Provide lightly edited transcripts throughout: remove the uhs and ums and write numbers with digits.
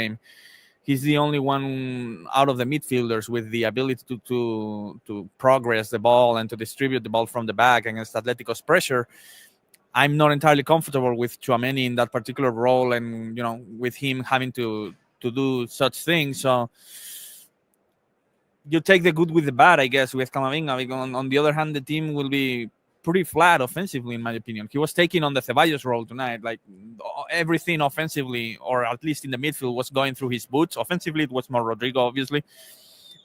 game. He's the only one out of the midfielders with the ability to progress the ball and to distribute the ball from the back against Atletico's pressure. I'm not entirely comfortable with Tchouaméni in that particular role, and with him having to do such things. So you take the good with the bad, I guess, with Camavinga. On the other hand, the team will be pretty flat offensively, in my opinion. He was taking on the Ceballos role tonight. Like everything offensively, or at least in the midfield, was going through his boots. Offensively, it was more Rodrigo, obviously.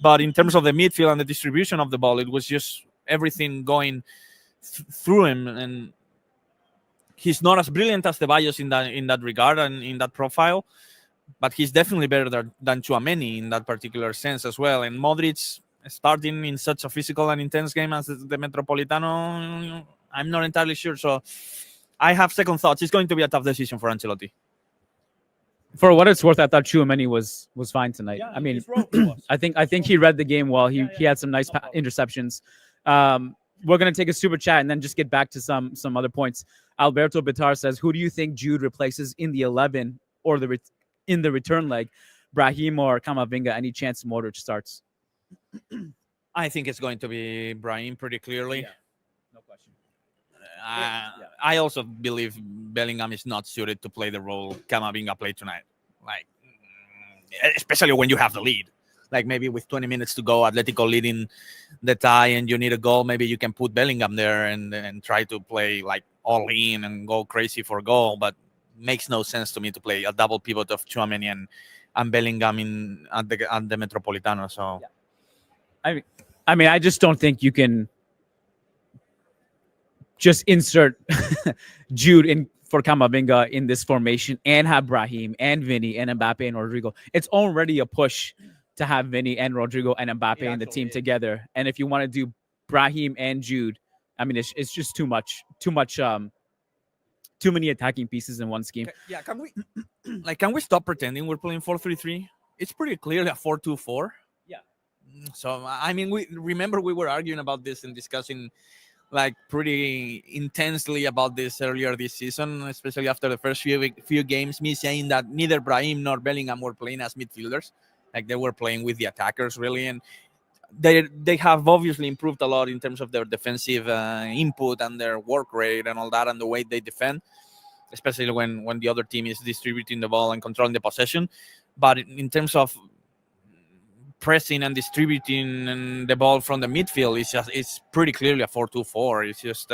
But in terms of the midfield and the distribution of the ball, it was just everything going through him. And he's not as brilliant as Ceballos in that regard and in that profile, but he's definitely better than Tchouaméni in that particular sense as well. And Modric starting in such a physical and intense game as the Metropolitano, I'm not entirely sure. So I have second thoughts. It's going to be a tough decision for Ancelotti. For what it's worth, I thought Tchouaméni was fine tonight. Yeah, I mean, I I think he read the game well. He had some nice interceptions. We're gonna take a super chat and then just get back to some other points. Alberto Bitar says, "Who do you think Jude replaces in the 11 or in the return leg? Brahim or Camavinga? Any chance Modric starts?" I think it's going to be Brahim pretty clearly. Yeah, no question. I also believe Bellingham is not suited to play the role Camavinga played tonight. Like, especially when you have the lead. Like maybe with 20 minutes to go, Atletico leading the tie, and you need a goal. Maybe you can put Bellingham there and try to play like all in and go crazy for a goal. But makes no sense to me to play a double pivot of Tchouaméni and Bellingham at the Metropolitano. So, yeah. I mean, I just don't think you can just insert Jude in for Camavinga in this formation and have Brahim and Vinny and Mbappe and Rodrigo. It's already a push to have Vinny and Rodrigo and Mbappe in the team together. And if you want to do Brahim and Jude, I mean, it's just too many attacking pieces in one scheme. Yeah, can we stop pretending we're playing 4-3-3? It's pretty clearly a 4-2-4. Yeah. So I mean, we were arguing about this and discussing like pretty intensely about this earlier this season, especially after the first few games. Me saying that neither Brahim nor Bellingham were playing as midfielders, like they were playing with the attackers really, and they have obviously improved a lot in terms of their defensive input and their work rate and all that, and the way they defend, especially when the other team is distributing the ball and controlling the possession. But in terms of pressing and distributing the ball from the midfield, it's pretty clearly a 4-2-4. It's just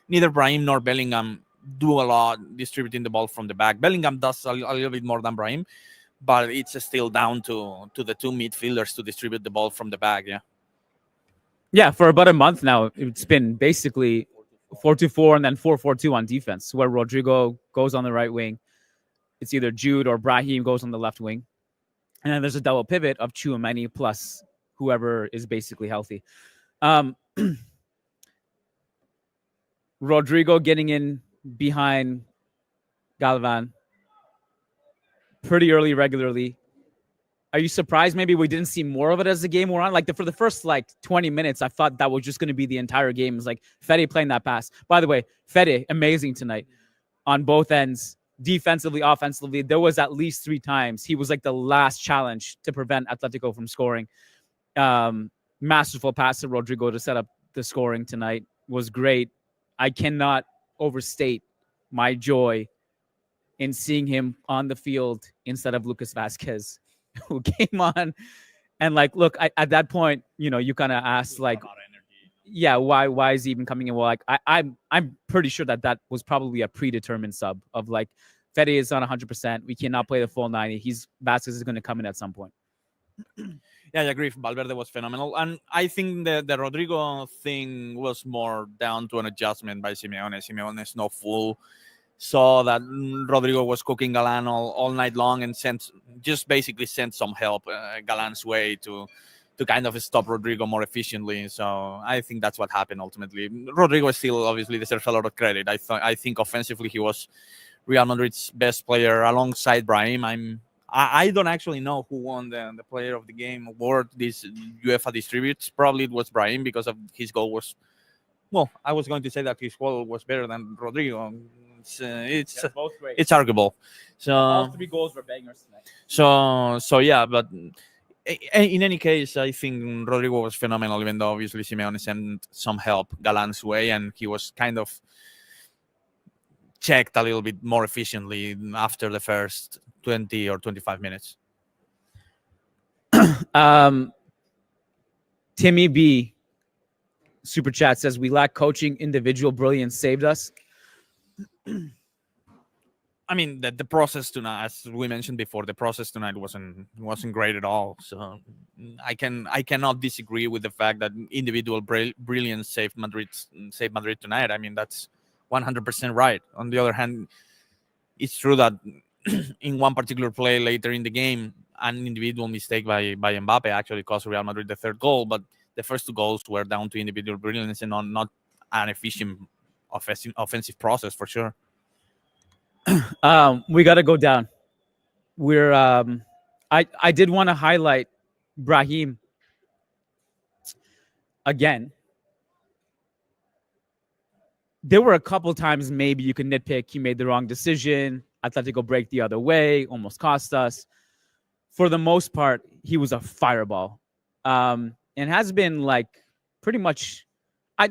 neither Brahim nor Bellingham do a lot distributing the ball from the back. Bellingham does a little bit more than Brahim, but it's still down to the two midfielders to distribute the ball from the back. Yeah, for about a month now, it's been basically 4-2-4 and then 4-4-2 on defense, where Rodrigo goes on the right wing. It's either Jude or Brahim goes on the left wing. And then there's a double pivot of Tchouaméni plus whoever is basically healthy. Rodrigo getting in behind Galvan pretty early, regularly. Are you surprised maybe we didn't see more of it as the game wore on? Like for the first 20 minutes, I thought that was just going to be the entire game. It was like Fede playing that pass. By the way, Fede, amazing tonight on both ends. Defensively, offensively, there was at least 3 times he was like the last challenge to prevent Atletico from scoring. Masterful pass to Rodrigo to set up the scoring tonight was great. I cannot overstate my joy in seeing him on the field instead of Lucas Vazquez, who came on and look, at that point, you kind of ask yeah, why is he even coming in? Well, I'm pretty sure that was probably a predetermined sub of Fede is not 100%. We cannot play the full 90. Vazquez is going to come in at some point. Yeah, I agree. Valverde was phenomenal. And I think the Rodrigo thing was more down to an adjustment by Simeone. Simeone is no fool. Saw that Rodrigo was cooking Galan all night long and basically sent some help Galan's way to kind of stop Rodrigo more efficiently. So I think that's what happened ultimately. Rodrigo still obviously deserves a lot of credit. I think offensively he was Real Madrid's best player alongside Brahim. I don't actually know who won the player of the game award this UEFA distributes. Probably it was Brahim because of his goal was, well, I was going to say that his goal was better than Rodrigo. both great. it's arguable. All So 3 goals were bangers tonight. so yeah, but in any case, I think Rodrigo was phenomenal. Even though obviously Simeone sent some help Galan's way, and he was kind of checked a little bit more efficiently after the first 20 or 25 minutes. Timmy B super chat says we lack coaching, individual brilliance saved us. I mean, the process tonight, as we mentioned before, the process tonight wasn't great at all. So I cannot disagree with the fact that individual brilliance saved Madrid tonight. I mean, that's 100% right. On the other hand, it's true that in one particular play later in the game, an individual mistake by Mbappe actually cost Real Madrid the third goal, but the first 2 goals were down to individual brilliance and not an efficient offensive process for sure. We got to go down. We're I did want to highlight Brahim again. There were a couple times maybe you can nitpick. He made the wrong decision. Atletico break the other way, almost cost us. For the most part, he was a fireball, and has been like pretty much,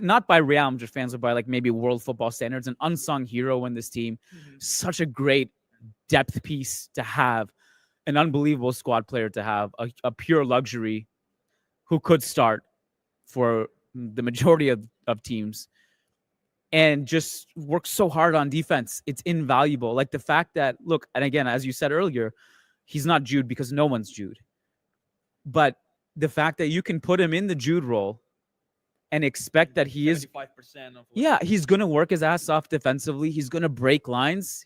not by Real Madrid fans, but by like maybe world football standards, an unsung hero in this team. Such a great depth piece to have, an unbelievable squad player to have, a pure luxury who could start for the majority of teams. And just works so hard on defense. It's invaluable. Like the fact that, look, and again, as you said earlier, he's not Jude because no one's Jude. But the fact that you can put him in the Jude role and expect that he is 75% of he's going to work his ass off defensively. He's going to break lines.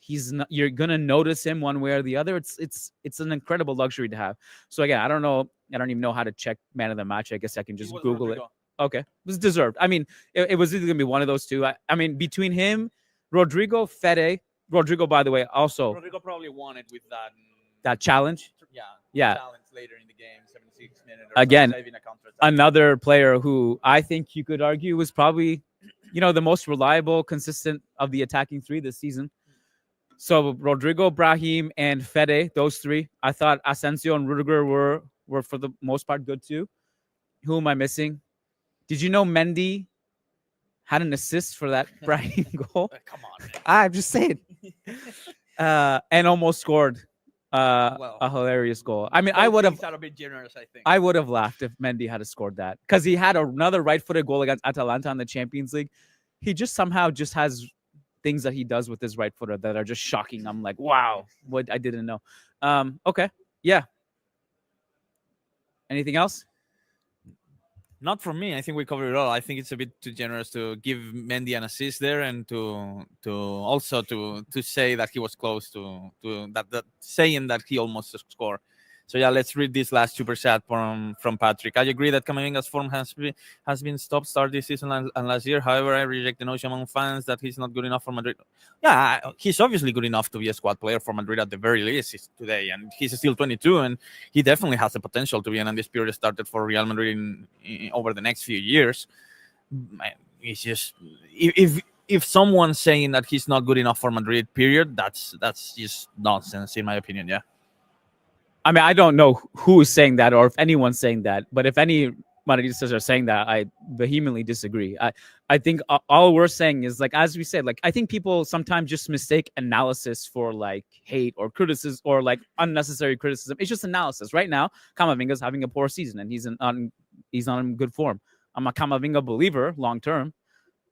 You're going to notice him one way or the other. It's an incredible luxury to have. So again, I don't even know how to check man of the match. I guess I can just Google Rodrigo. It. Okay. It was deserved. I mean, it was either going to be one of those two. I mean, between him, Rodrigo, Fede. Rodrigo, by the way, also. Rodrigo probably won it with that challenge. Yeah. Challenge later in the game, 76 minutes. Again, another player who I think you could argue was probably, the most reliable, consistent of the attacking 3 this season. So Rodrigo, Brahim, and Fede, those 3. I thought Asensio and Rudiger were for the most part good too. Who am I missing? Did you know Mendy had an assist for that Brahim goal? Come on, man. I'm just saying. And almost scored a hilarious goal. I mean, I would have a bit generous, I think. I would have laughed if Mendy had scored that, because he had another right-footed goal against Atalanta in the Champions League. He just somehow just has things that he does with his right footer that are just shocking. I'm like, wow, what I didn't know. Okay, yeah. Anything else? Not from me. I think we covered it all. I think it's a bit too generous to give Mendy an assist there, and to also to say that he was close to that saying that he almost scored. So yeah, let's read this last super chat from Patrick. I agree that Camavinga's form has been stop-start this season and last year. However, I reject the notion among fans that he's not good enough for Madrid. Yeah, he's obviously good enough to be a squad player for Madrid at the very least today, and he's still 22, and he definitely has the potential to be an undisputed starter for Real Madrid over the next few years. It's just if someone's saying that he's not good enough for Madrid, period, that's just nonsense in my opinion. Yeah. I mean, I don't know who is saying that or if anyone's saying that, but if any Madridistas are saying that, I vehemently disagree. I think all we're saying is, like, as we said, like, I think people sometimes just mistake analysis for like hate or criticism or like unnecessary criticism. It's just analysis. Right now, Camavinga's having a poor season and he's not in good form. I'm a Camavinga believer long term,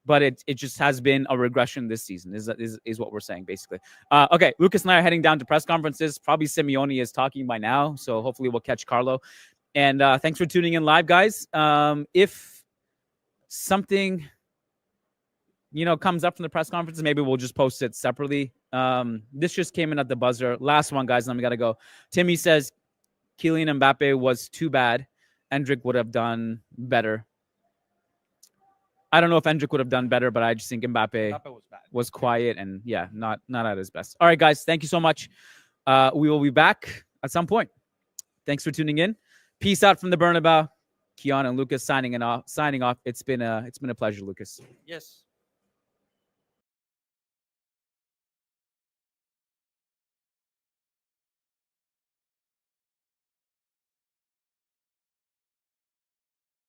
but it just has been a regression this season, is what we're saying, basically. Okay, Lucas and I are heading down to press conferences. Probably Simeone is talking by now, so hopefully we'll catch Carlo. And thanks for tuning in live, guys. If something, comes up from the press conferences, maybe we'll just post it separately. This just came in at the buzzer. Last one, guys, then we got to go. Timmy says Kylian Mbappe was too bad. Endrick would have done better. I don't know if Endrick would have done better, but I just think Mbappe was quiet and, not at his best. All right, guys, thank you so much. We will be back at some point. Thanks for tuning in. Peace out from the Bernabeu. Kian and Lucas signing off. It's been a pleasure, Lucas. Yes.